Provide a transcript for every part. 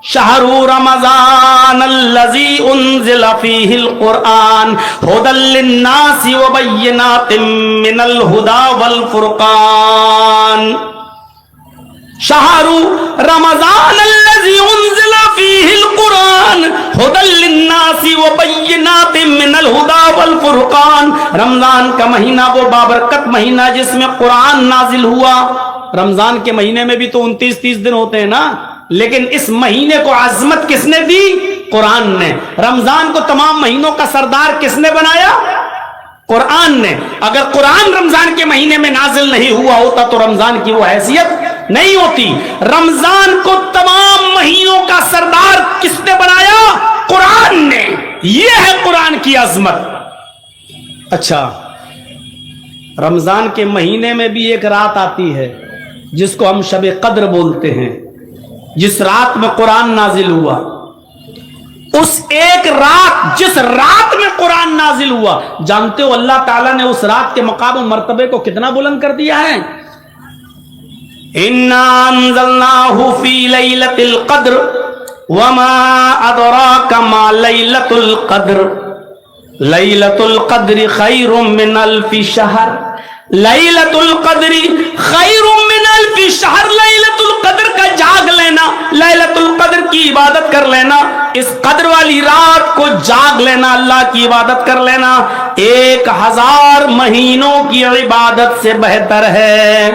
شہر رمضان الذی انزل فیہ القرآن ھدی للناس وبینات من الھدی والفرقان. شہر رمضان الذی انزل فیہ القرآن ھدی للناس وبینات من الھدی والفرقان. رمضان کا مہینہ وہ بابرکت مہینہ جس میں قرآن نازل ہوا. رمضان کے مہینے میں بھی تو 29-30 دن ہوتے ہیں نا، لیکن اس مہینے کو عظمت کس نے دی؟ قرآن نے. رمضان کو تمام مہینوں کا سردار کس نے بنایا؟ قرآن نے. اگر قرآن رمضان کے مہینے میں نازل نہیں ہوا ہوتا تو رمضان کی وہ حیثیت نہیں ہوتی. رمضان کو تمام مہینوں کا سردار کس نے بنایا؟ قرآن نے. یہ ہے قرآن کی عظمت. اچھا، رمضان کے مہینے میں بھی ایک رات آتی ہے جس کو ہم شب قدر بولتے ہیں، جس رات میں قرآن نازل ہوا. اس ایک رات، جس رات میں قرآن نازل ہوا، جانتے ہو اللہ تعالیٰ نے اس رات کے مقام و مرتبے کو کتنا بلند کر دیا ہے؟ اِنَّا أَنزَلْنَاهُ فِي لَيْلَةِ الْقَدْرِ وَمَا أَدْرَاكَ مَا لَيْلَةُ الْقَدْرِ لَيْلَةُ الْقَدْرِ خَيْرٌ مِّنْ أَلْفِ شَهْرٍ. لیلۃ القدر خیر من الف شہر. لیلۃ القدر کا جاگ لینا، لیلۃ القدر کی عبادت کر لینا، اس قدر والی رات کو جاگ لینا، اللہ کی عبادت کر لینا 1000 مہینوں کی عبادت سے بہتر ہے.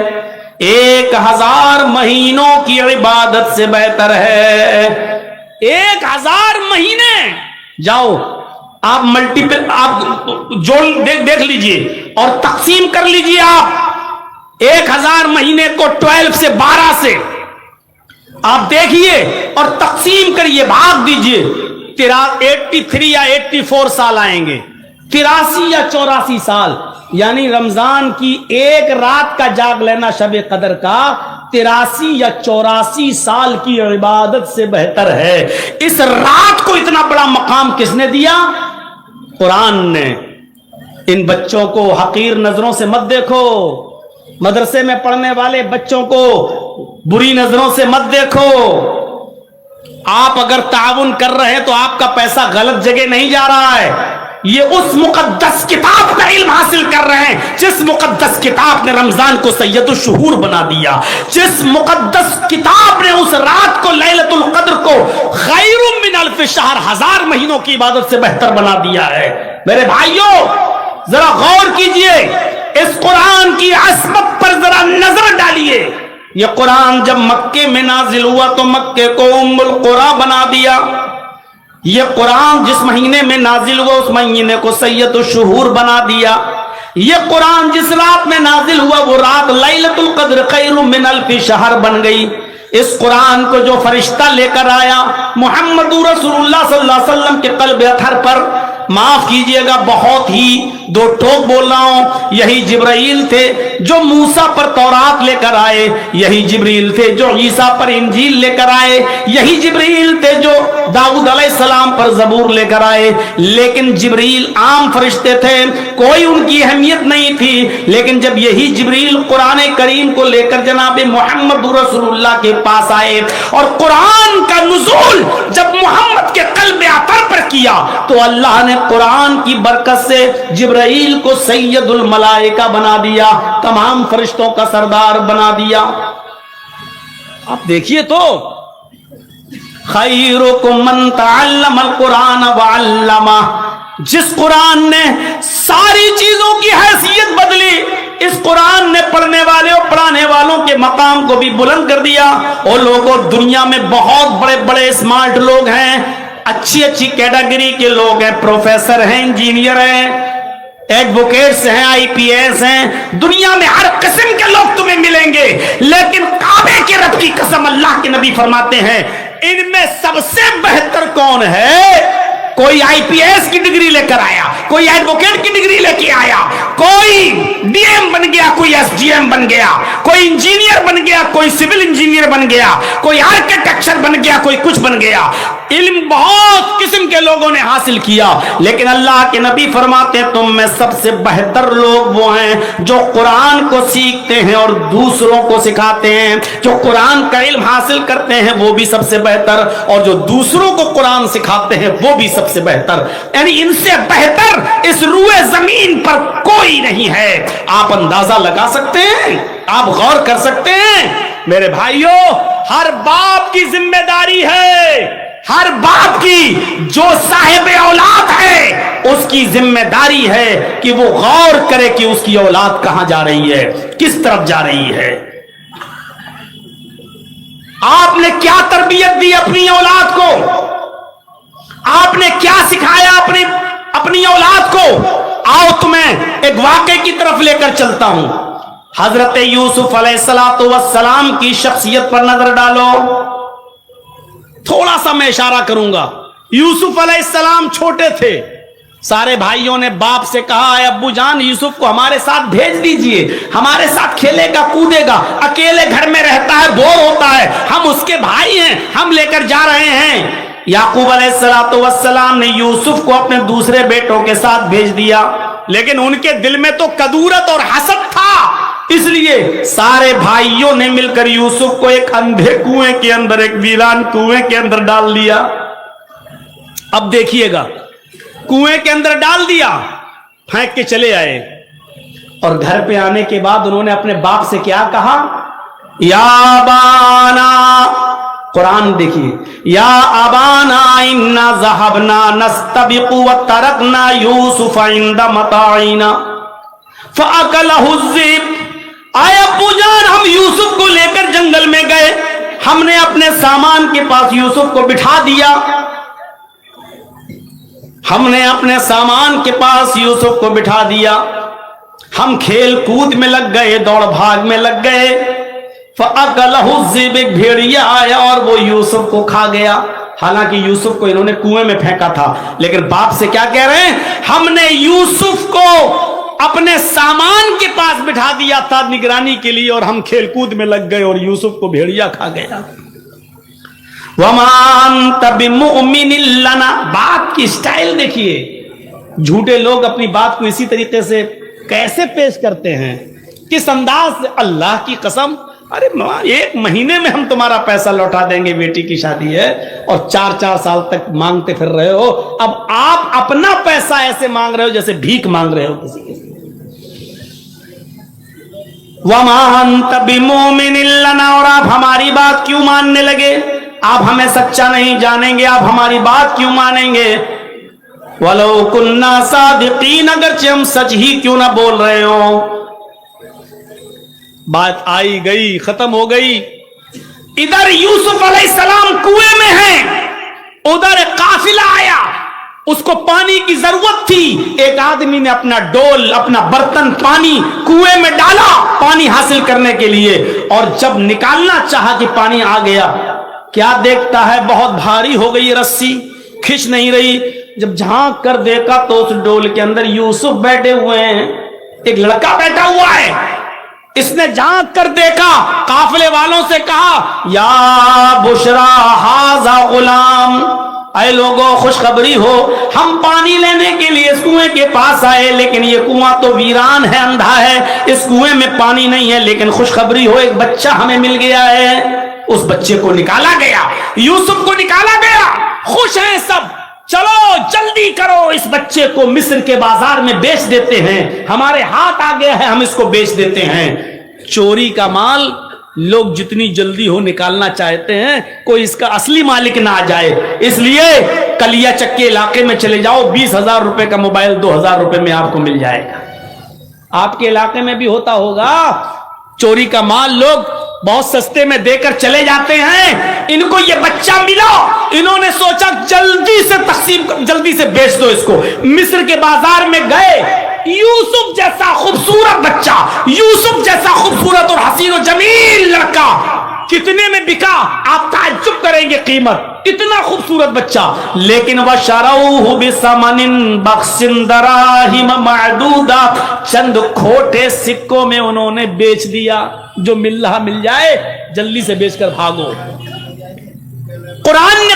1000 مہینوں کی عبادت سے بہتر ہے. 1000 مہینے. جاؤ آپ ملٹیپل، آپ جوڑ دیکھ لیجئے اور تقسیم کر لیجئے. آپ 1000 مہینے کو 12 سے 12 سے آپ دیکھیے اور تقسیم کریے، بھاگ دیجئے. 83 یا 84 سال آئیں گے، 83 یا 84 سال. یعنی رمضان کی ایک رات کا جاگ لینا شب قدر کا 83 یا 84 سال کی عبادت سے بہتر ہے. اس رات کو اتنا بڑا مقام کس نے دیا؟ قرآن نے. ان بچوں کو حقیر نظروں سے مت دیکھو، مدرسے میں پڑھنے والے بچوں کو بری نظروں سے مت دیکھو. آپ اگر تعاون کر رہے ہیں تو آپ کا پیسہ غلط جگہ نہیں جا رہا ہے. یہ اس مقدس کتاب کا علم حاصل کر رہے ہیں جس مقدس کتاب نے رمضان کو سید الشہور بنا دیا، جس مقدس کتاب نے اس رات کو لیلۃ القدر کو خیر من الف شہر 1000 مہینوں کی عبادت سے بہتر بنا دیا ہے. میرے بھائیوں ذرا غور کیجئے، اس قرآن کی عظمت پر ذرا نظر ڈالیے. یہ قرآن جب مکے میں نازل ہوا تو مکے کو ام القری بنا دیا. یہ قرآن جس مہینے میں نازل ہوا اس مہینے کو سید الشہور بنا دیا. یہ قرآن جس رات میں نازل ہوا وہ رات لیلۃ القدر خیر من الف شہر بن گئی. اس قرآن کو جو فرشتہ لے کر آیا محمد رسول اللہ صلی اللہ علیہ وسلم کے قلب اطہر پر، معاف کیجئے گا بہت ہی دو ٹوک بول رہا ہوں، یہی جبرائیل تھے جو موسیٰ پر تورات لے کر آئے، یہی جبرائیل تھے جو عیسیٰ پر انجیل لے کر آئے، یہی جبرائیل تھے جو داؤد علیہ السلام پر زبور لے کر آئے. لیکن جبرائیل عام فرشتے تھے، کوئی ان کی اہمیت نہیں تھی. لیکن جب یہی جبرائیل قرآن کریم کو لے کر جناب محمد رسول اللہ کے پاس آئے اور قرآن کا نزول جب محمد کے قلب اطہر پر کیا تو اللہ نے قرآن کی برکت سے جبرائیل کو سید الملائکہ بنا دیا، تمام فرشتوں کا سردار بنا دیا. آپ دیکھیے تو خیرکم من تعلم القرآن وعلمہ. جس قرآن نے ساری چیزوں کی حیثیت بدلی، اس قرآن نے پڑھنے والے اور پڑھانے والوں کے مقام کو بھی بلند کر دیا. اور لوگوں دنیا میں بہت بڑے بڑے اسمارٹ لوگ ہیں، اچھی اچھی کیٹیگری کے لوگ ہیں، پروفیسر ہیں، انجینئر ہیں، ایڈوکیٹس ہیں، آئی پی ایس ہیں، دنیا میں ہر قسم کے لوگ تمہیں ملیں گے. لیکن کعبے کے رب کی قسم اللہ کے نبی فرماتے ہیں ان میں سب سے بہتر کون ہے؟ کوئی آئی پی ایس کی ڈگری لے کر آیا، کوئی ایڈوکیٹ کی ڈگری لے کے آیا، کوئی ڈی ایم بن گیا، کوئی ایس ڈی ایم بن گیا، کوئی انجینئر بن گیا، کوئی سول انجینئر بن گیا، کوئی آرکیٹیکچر بن گیا، کوئی کچھ بن گیا. علم بہت قسم کے لوگوں نے حاصل کیا، لیکن اللہ کے نبی فرماتے ہیں تم میں سب سے بہتر لوگ وہ ہیں جو قرآن کو سیکھتے ہیں اور دوسروں کو سکھاتے ہیں۔ جو قرآن کا علم حاصل کرتے ہیں وہ بھی سب سے بہتر، اور جو دوسروں کو قرآن سکھاتے ہیں وہ بھی سب سے بہتر، یعنی ان سے بہتر اس روئے زمین پر کوئی نہیں ہے۔ آپ اندازہ لگا سکتے ہیں، آپ غور کر سکتے ہیں میرے بھائیوں، ہر باپ کی ذمہ داری ہے، ہر باپ کی جو صاحب اولاد ہے اس کی ذمہ داری ہے کہ وہ غور کرے کہ اس کی اولاد کہاں جا رہی ہے، کس طرف جا رہی ہے۔ آپ نے کیا تربیت دی اپنی اولاد کو؟ آپ نے کیا سکھایا اپنی اولاد کو؟ آؤ تمہیں ایک واقعے کی طرف لے کر چلتا ہوں۔ حضرت یوسف علیہ السلام کی شخصیت پر نظر ڈالو، تھوڑا سا میں اشارہ کروں گا۔ یوسف علیہ السلام چھوٹے تھے، سارے بھائیوں نے باپ سے کہا اے ابو جان یوسف کو ہمارے ساتھ بھیج دیجئے، ہمارے ساتھ کھیلے گا کودے گا، اکیلے گھر میں رہتا ہے بور ہوتا ہے، ہم اس کے بھائی ہیں، ہم لے کر جا رہے ہیں۔ یعقوب علیہ السلام نے یوسف کو اپنے دوسرے بیٹوں کے ساتھ بھیج دیا، لیکن ان کے دل میں تو کدورت اور حسد تھا، اس لیے سارے بھائیوں نے مل کر یوسف کو ایک اندھے کنویں کے اندر، ایک ویران کنویں کے اندر ڈال دیا۔ اب دیکھیے گا، کنویں کے اندر ڈال دیا، پھینک کے چلے آئے، اور گھر پہ آنے کے بعد انہوں نے اپنے باپ سے کیا کہا؟ یا بانا، قرآن دیکھیے، یا ابانا انا ذهبنا نستبق وترکنا یوسف عند متاعنا فاکلہ الذئب۔ آئے ابو جان ہم یوسف کو لے کر جنگل میں گئے، ہم نے اپنے سامان کے پاس یوسف کو بٹھا دیا، ہم نے اپنے سامان کے پاس یوسف کو بٹھا دیا، ہم کھیل کود میں لگ گئے، دوڑ بھاگ میں لگ گئے، فَأَكَلَهُ الذِّئْبُ، ایک بھیڑیا آیا اور وہ یوسف کو کھا گیا۔ حالانکہ یوسف کو انہوں نے کنویں میں پھینکا تھا، لیکن باپ سے کیا کہہ رہے ہیں؟ ہم نے یوسف کو اپنے سامان کے پاس بٹھا دیا تھا نگرانی کے لیے، اور ہم کھیل کود میں لگ گئے اور یوسف کو بھیڑیا کھا گیا۔ وَمَا أَنْتَ بِمُؤْمِنٍ لَنَا، بات کی سٹائل دیکھیے، جھوٹے لوگ اپنی بات کو اسی طریقے سے کیسے پیش کرتے ہیں، کس انداز سے۔ اللہ کی قسم، ارے ایک مہینے میں ہم تمہارا پیسہ لوٹا دیں گے، بیٹی کی شادی ہے اور 4 سال تک مانگتے پھر رہے ہو، اب آپ اپنا پیسہ ایسے مانگ رہے ہو جیسے بھیک مانگ رہے ہو کسی کے۔ وَمَا أَنْتَ بِمُؤْمِنٍ لَنَا، اور آپ ہماری بات کیوں ماننے لگے؟ آپ ہمیں سچا نہیں جانیں گے، آپ ہماری بات کیوں مانیں گے؟ وَلَوْ كُنَّا صَادِقِينَ، اگرچہ ہم سچ ہی کیوں نہ بول رہے ہوں۔ بات آئی گئی، ختم ہو گئی۔ ادھر یوسف علیہ السلام کنویں میں ہیں، ادھر ایک قافلہ آیا، اس کو پانی کی ضرورت تھی، ایک آدمی نے اپنا ڈول، اپنا برتن پانی کنویں میں ڈالا پانی حاصل کرنے کے لیے، اور جب نکالنا چاہا کہ پانی آ گیا، کیا دیکھتا ہے؟ بہت بھاری ہو گئی رسی، کھچ نہیں رہی۔ جب جھانک کر دیکھا تو اس ڈول کے اندر یوسف بیٹھے ہوئے ہیں، ایک لڑکا بیٹھا ہوا ہے۔ اس نے جھانک کر دیکھا، قافلے والوں سے کہا یا بشرا ھذا غلام، اے لوگوں خوشخبری ہو، ہم پانی لینے کے لیے اس کنویں کے پاس آئے، لیکن یہ کنواں تو ویران ہے، اندھا ہے، اس کنویں میں پانی نہیں ہے، لیکن خوشخبری ہو، ایک بچہ ہمیں مل گیا ہے۔ اس بچے کو نکالا گیا، یوسف کو نکالا گیا، خوش ہیں سب، چلو جلدی کرو، اس بچے کو مصر کے بازار میں بیچ دیتے ہیں، ہمارے ہاتھ آ گیا ہے، ہم اس کو بیچ دیتے ہیں۔ چوری کا مال لوگ جتنی جلدی ہو نکالنا چاہتے ہیں، کوئی اس کا اصلی مالک نہ آ جائے، اس لیے کلیا چکے علاقے میں چلے جاؤ، 20,000 روپے کا موبائل 2,000 روپے میں آپ کو مل جائے گا۔ آپ کے علاقے میں بھی ہوتا ہوگا، چوری کا مال لوگ بہت سستے میں دے کر چلے جاتے ہیں۔ ان کو یہ بچہ ملا، انہوں نے سوچا جلدی سے تقسیم، جلدی سے بیچ دو اس کو۔ مصر کے بازار میں گئے، یوسف جیسا خوبصورت بچہ، یوسف جیسا خوبصورت اور حسین و جمیل لڑکا کتنے میں بکا؟ آپ تعجب کریں گے قیمت، اتنا خوبصورت بچہ، لیکن وَشَرَوْهُ بِثَمَنٍ بَخْسٍ دَرَاهِمَ مَعْدُودَةٍ، چند کھوٹے سکوں میں انہوں نے بیچ دیا۔ جو مل رہا مل جائے، جلدی سے بیچ کر بھاگو۔ قرآن نے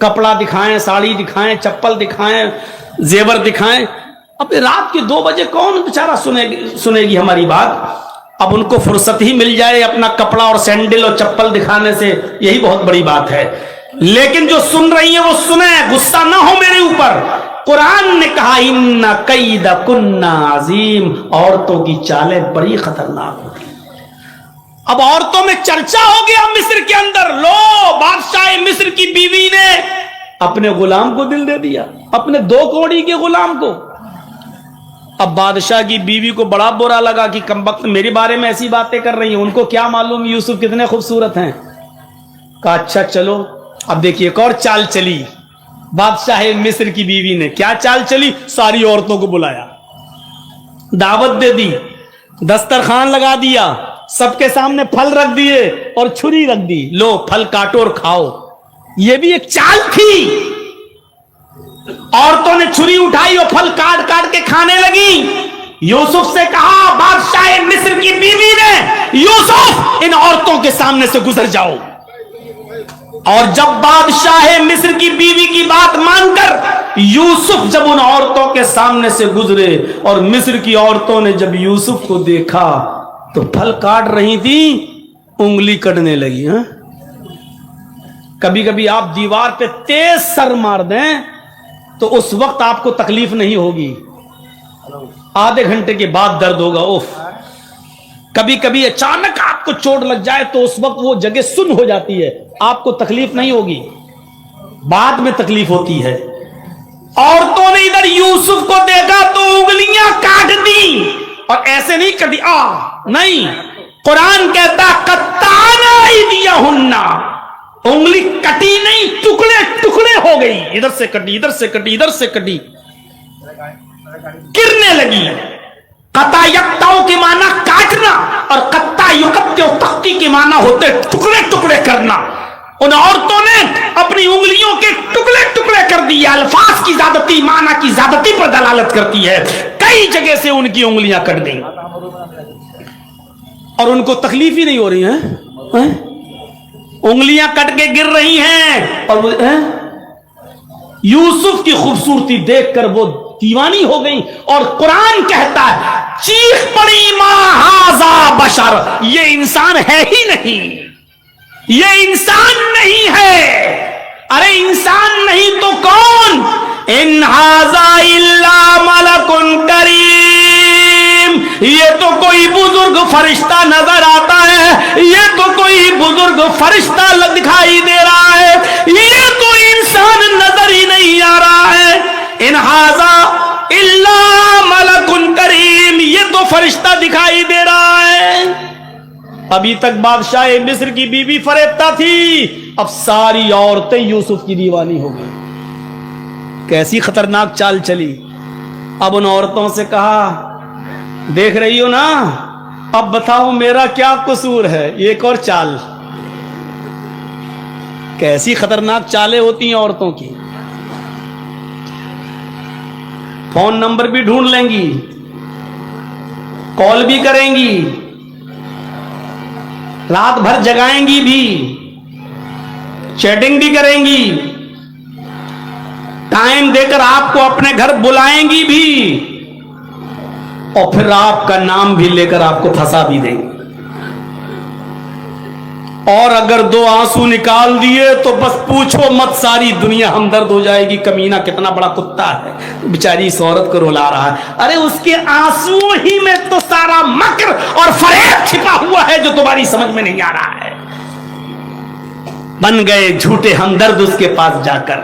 کپڑا دکھائیں, ساڑی دکھائیں, چپل دکھائیں, زیور دکھائیں. اب رات کے 2 بجے کون بیچارہ سنے گی ہماری بات؟ اب ان کو فرصت ہی مل جائے اپنا کپڑا اور سینڈل اور چپل دکھانے سے, یہی بہت بڑی بات ہے. لیکن جو سن رہی ہیں وہ سنیں, غصہ نہ ہو میرے اوپر. قرآن نے کہا ان کیدکن عظیم, عورتوں کی چالیں بڑی خطرناک ہوتی. اب عورتوں میں چرچا ہو گیا مصر کے اندر. لو, بادشاہ مصر کی بیوی نے اپنے غلام کو دل دے دیا, اپنے 2 کوڑی کے غلام کو. اب بادشاہ کی بیوی کو بڑا برا لگا کہ کمبخت میرے بارے میں ایسی باتیں کر رہی ہیں, ان کو کیا معلوم یوسف کتنے خوبصورت ہیں. کہا اچھا چلو. اب دیکھیے ایک اور چال چلی بادشاہ مصر کی بیوی نے. کیا چال چلی؟ ساری عورتوں کو بلایا, دعوت دے دی, دسترخوان لگا دیا, سب کے سامنے پھل رکھ دیے اور چھری رکھ دی. لو پھل کاٹو اور کھاؤ. یہ بھی ایک چال تھی. عورتوں نے چھری اٹھائی اور پھل کاٹ کاٹ کے کھانے لگی. یوسف سے کہا بادشاہ مصر کی بیوی نے, یوسف ان عورتوں کے سامنے سے گزر جاؤ. اور جب بادشاہ مصر کی بیوی کی بات مان کر یوسف جب ان عورتوں کے سامنے سے گزرے, اور مصر کی عورتوں نے جب یوسف کو دیکھا تو پھل کاٹ رہی تھی, انگلی کٹنے لگی. کبھی کبھی آپ دیوار پہ تیز سر مار دیں تو اس وقت آپ کو تکلیف نہیں ہوگی, آدھے گھنٹے کے بعد درد ہوگا. اوف. کبھی کبھی اچانک آپ کو چوٹ لگ جائے تو اس وقت وہ جگہ سن ہو جاتی ہے, آپ کو تکلیف نہیں ہوگی, بعد میں تکلیف ہوتی ہے. عورتوں نے ادھر یوسف کو دیکھا تو انگلیاں کاٹ دی, اور ایسے نہیں کر دی نہیں. قرآن کہتا قطعنا ایدیہن, انگلی کٹی نہیں, ٹکڑے ٹکڑے ہو گئی, ادھر سے کٹی, ادھر سے کٹی, ادھر سے کٹی, گرنے لگی. قطع یقطع کے معنی کاٹنا, اور قطع یقطع تختی کے معنی ہوتے ٹکڑے ٹکڑے کرنا. ان عورتوں نے اپنی انگلیوں کے ٹکڑے ٹکڑے کر دیے. الفاظ کی زیادتی معنی کی زیادتی پر دلالت کرتی ہے. کئی جگہ سے ان کی انگلیاں کٹ گئیں اور ان کو تکلیف ہی نہیں ہو رہی ہے, انگلیاں کٹ کے گر رہی ہیں. اور یوسف کی خوبصورتی دیکھ کر وہ دیوانی ہو گئی. اور قرآن کہتا ہے چیخ پڑی ما ھذا بشر, یہ انسان ہے ہی نہیں, یہ انسان نہیں ہے. ارے انسان نہیں تو کون؟ ان ھذا الا ملک کریم, یہ تو کوئی بزرگ فرشتہ نظر آتا ہے, یہ تو کوئی بزرگ فرشتہ دکھائی دے رہا ہے, یہ تو انسان نظر ہی نہیں آ رہا ہے. ان ھذا الا ملک کریم, یہ تو فرشتہ دکھائی دے رہا ہے. ابھی تک بادشاہ مصر کی بیوی فریبتا تھی, اب ساری عورتیں یوسف کی دیوانی ہو گئی. کیسی خطرناک چال چلی. اب ان عورتوں سے کہا دیکھ رہی ہو نا, اب بتاؤ میرا کیا قصور ہے. یہ ایک اور چال. کیسی خطرناک چالیں ہوتی ہیں عورتوں کی. فون نمبر بھی ڈھونڈ لیں گی, کال بھی کریں گی, رات بھر جگائیں گی بھی, چیٹنگ بھی کریں گی, ٹائم دے کر آپ کو اپنے گھر بلائیں گی بھی, اور پھر آپ کا نام بھی لے کر آپ کو پھنسا بھی دیں گے. اور اگر 2 آنسو نکال دیے تو بس پوچھو مت, ساری دنیا ہمدرد ہو جائے گی. کمینہ کتنا بڑا کتا ہے, بیچاری اس عورت کو رلا رہا ہے. ارے اس کے آنسو ہی میں تو سارا مکر اور فریب چھپا ہوا ہے جو تمہاری سمجھ میں نہیں آ رہا ہے. بن گئے جھوٹے ہمدرد اس کے پاس جا کر.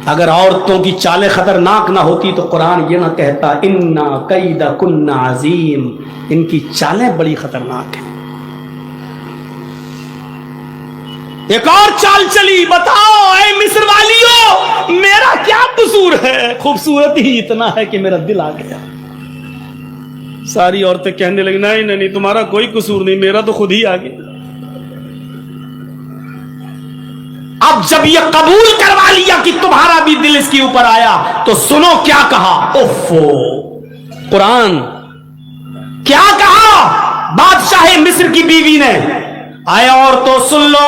اگر عورتوں کی چالیں خطرناک نہ ہوتی تو قرآن یہ نہ کہتا انا کیدکن عظیم, ان کی چالیں بڑی خطرناک ہیں. ایک اور چال چلی. بتاؤ اے مصر والیو میرا کیا قصور ہے, خوبصورت ہی اتنا ہے کہ میرا دل آ گیا. ساری عورتیں کہنے لگی نہیں نہیں تمہارا کوئی قصور نہیں, میرا تو خود ہی آ گیا. اب جب یہ قبول کروا لیا کہ تمہارا بھی دل اس کے اوپر آیا تو سنو کیا کہا. اوفو, قرآن کیا کہا بادشاہ مصر کی بیوی نے. آئے اور تو سن لو,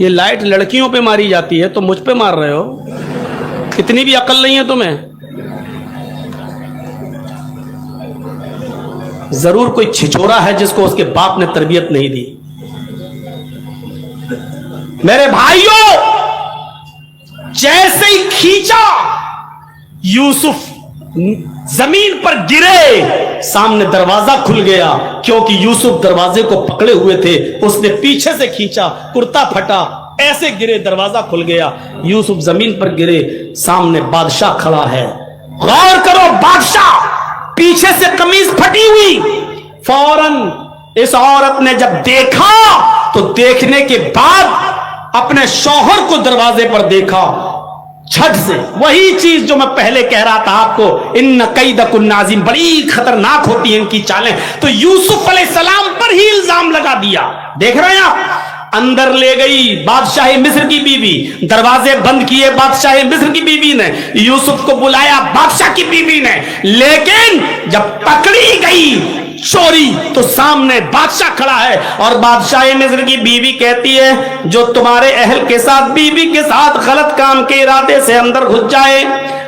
یہ لائٹ لڑکیوں پہ ماری جاتی ہے تو مجھ پہ مار رہے ہو؟ اتنی بھی عقل نہیں ہے تمہیں؟ ضرور کوئی چھچورا ہے جس کو اس کے باپ نے تربیت نہیں دی۔ میرے بھائیوں، جیسے ہی کھینچا یوسف زمین پر گرے، سامنے دروازہ کھل گیا، کیونکہ یوسف دروازے کو پکڑے ہوئے تھے۔ اس نے پیچھے سے کھینچا، کرتا پھٹا، ایسے گرے، دروازہ کھل گیا، یوسف زمین پر گرے، سامنے بادشاہ کھڑا ہے۔ غور کرو، بادشاہ، پیچھے سے قمیض پھٹی ہوئی۔ فوراً اس عورت نے جب دیکھا تو دیکھنے کے بعد اپنے شوہر کو دروازے پر دیکھا، جھٹ سے وہی چیز جو میں پہلے کہہ رہا تھا آپ کو، ان کیدکن عظیم، بڑی خطرناک ہوتی ہیں ان کی چالیں۔ تو یوسف علیہ السلام پر ہی الزام لگا دیا۔ دیکھ رہے ہیں آپ؟ اندر لے گئی بادشاہ مصر کی بیوی، دروازے بند کیے بادشاہ مصر کی بیوی نے، یوسف کو بلایا بادشاہ کی بیوی نے، لیکن جب پکڑی گئی چوری تو سامنے بادشاہ کھڑا ہے، اور بادشاہ مصر کی بیوی کہتی ہے جو تمہارے اہل کے ساتھ، بیوی کے ساتھ غلط کام کے ارادے سے اندر گھس جائے،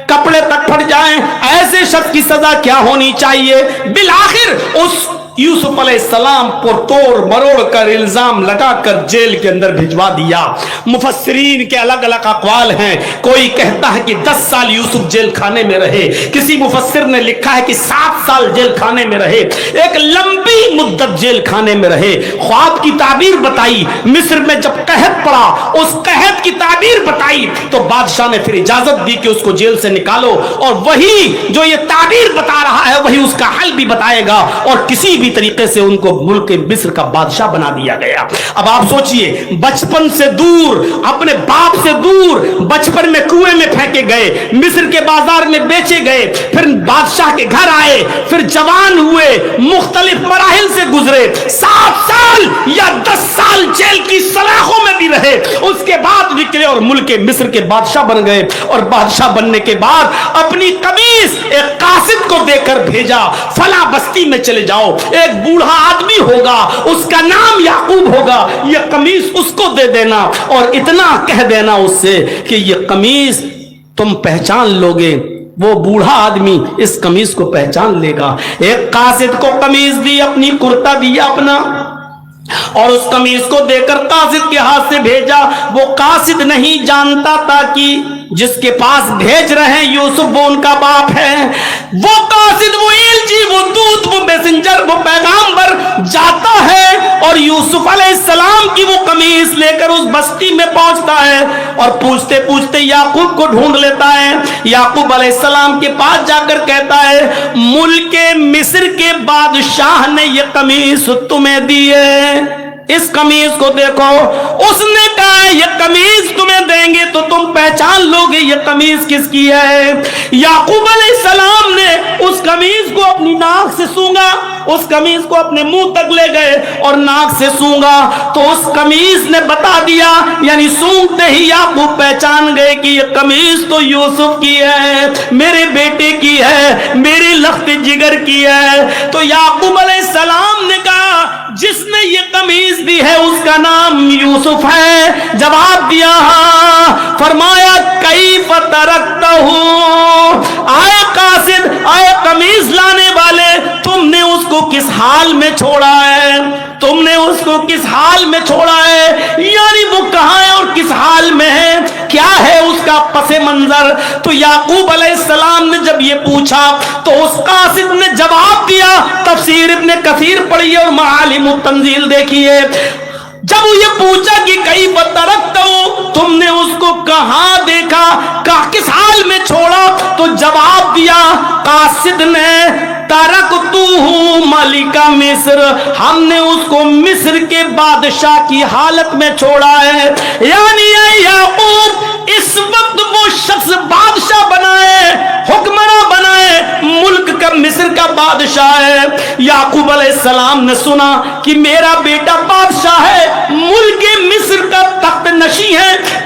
کپڑے تک پھٹ جائیں، ایسے شخص کی سزا کیا ہونی چاہیے؟ بالآخر اس یوسف علیہ السلام پر توڑ مروڑ کر الزام لگا کر جیل کے اندر بھجوا دیا۔ مفسرین کے الگ الگ اقوال ہیں، کوئی کہتا ہے کہ 10 سال یوسف جیل خانے میں رہے، کسی مفسر نے لکھا ہے کہ 7 سال جیل خانے میں رہے، ایک لمبی مدت جیل خانے میں رہے۔ خواب کی تعبیر بتائی، مصر میں جب قحط پڑا اس قحط کی تعبیر بتائی تو بادشاہ نے پھر اجازت دی کہ اس کو جیل سے نکالو، اور وہی جو یہ تعبیر بتا رہا ہے وہی اس کا حل بھی بتائے گا، اور کسی طریقے سے ان کو ملک مصر کا بادشاہ بنا دیا گیا۔ اب آپ سوچئے، بچپن سے دور، اپنے باپ سے دور، بچپن میں کنویں میں پھینکے گئے، مصر کے بازار میں بیچے گئے، پھر بادشاہ کے گھر آئے، پھر جوان ہوئے، مختلف مراحل سے گزرے، 7 سال یا 10 سال جیل کی سلاخوں میں بھی رہے، اس کے بعد نکلے اور ملک مصر کے بادشاہ بن گئے، اور بادشاہ بننے کے بعد اپنی قمیص ایک قاصد کو دے کر بھیجا، فلاں بستی میں چلے جاؤ، ایک بوڑھا آدمی ہوگا، اس کا نام یعقوب ہوگا، یہ قمیص اس کو دے دینا، اور اتنا کہہ دینا اس سے کہ یہ قمیص تم پہچان لوگے، وہ بوڑھا آدمی اس قمیص کو پہچان لے گا۔ ایک قاصد کو قمیص دی، اپنی کرتا دیا اپنا، اور اس قمیص کو دے کر قاصد کے ہاتھ سے بھیجا۔ وہ قاصد نہیں جانتا تھا کہ جس کے پاس بھیج رہے ہیں یوسف وہ ان کا باپ ہے۔ وہ قاصد، وہ ایلچی، وہ دودھ، وہ میسنجر، وہ پیغامبر جاتا ہے اور یوسف علیہ السلام کی وہ قمیص لے کر اس بستی میں پہنچتا ہے، اور پوچھتے پوچھتے یعقوب کو ڈھونڈ لیتا ہے۔ یعقوب علیہ السلام کے پاس جا کر کہتا ہے ملک مصر کے بادشاہ نے یہ قمیص تمہیں دی ہے، اس قمیص کو دیکھو۔ اس نے کہا یہ قمیص تمہیں دیں گے تو تم پہچان لو گے یہ قمیص کس کی ہے۔ یعقوب علیہ السلام نے اس قمیص کو اپنی ناک سے سونگا، اس قمیص کو اپنے منہ تک لے گئے اور ناک سے سونگا تو اس قمیص نے بتا دیا، یعنی سونگتے ہی یعقوب پہچان گئے کہ یہ قمیص تو یوسف کی ہے، میرے بیٹے کی ہے، میری لخت جگر کی ہے۔ تو یعقوب علیہ السلام نے کہا جس نے یہ قمیص دی ہے اس کا نام یوسف ہے۔ جواب دیا ہاں۔ فرمایا کیف ترکتہ، آئے قاصد، آئے قمیص لانے والے، تم نے اس کو کس حال میں چھوڑا ہے؟ تم نے اس کو کس حال میں چھوڑا ہے؟ یعنی وہ کہاں ہے اور کس حال میں ہے، کیا ہے اس کا پس منظر؟ تو یعقوب علیہ السلام نے جب یہ پوچھا تو اس قاصد نے جواب دیا، تفسیر ابن کثیر پڑھیے اور معالم التنزیل دیکھیے۔ جب وہ یہ پوچھا کہ کیف ترکتہ، تم نے اس کو کہاں دیکھا، کس حال میں چھوڑا، تو جواب دیا قاصد نے ترکتہ ملک مصر، ہم نے اس کو مصر کے بادشاہ کی حالت میں چھوڑا ہے۔ یعنی اے یعقوب، اس وقت وہ شخص بادشاہ بنائے، حکمراں بنائے، ملک کا مصر کا بادشاہ ہے۔ یعقوب علیہ السلام نے سنا کہ میرا بیٹا بادشاہ ہے، ملک مصر کا تخت نشین ہے،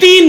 3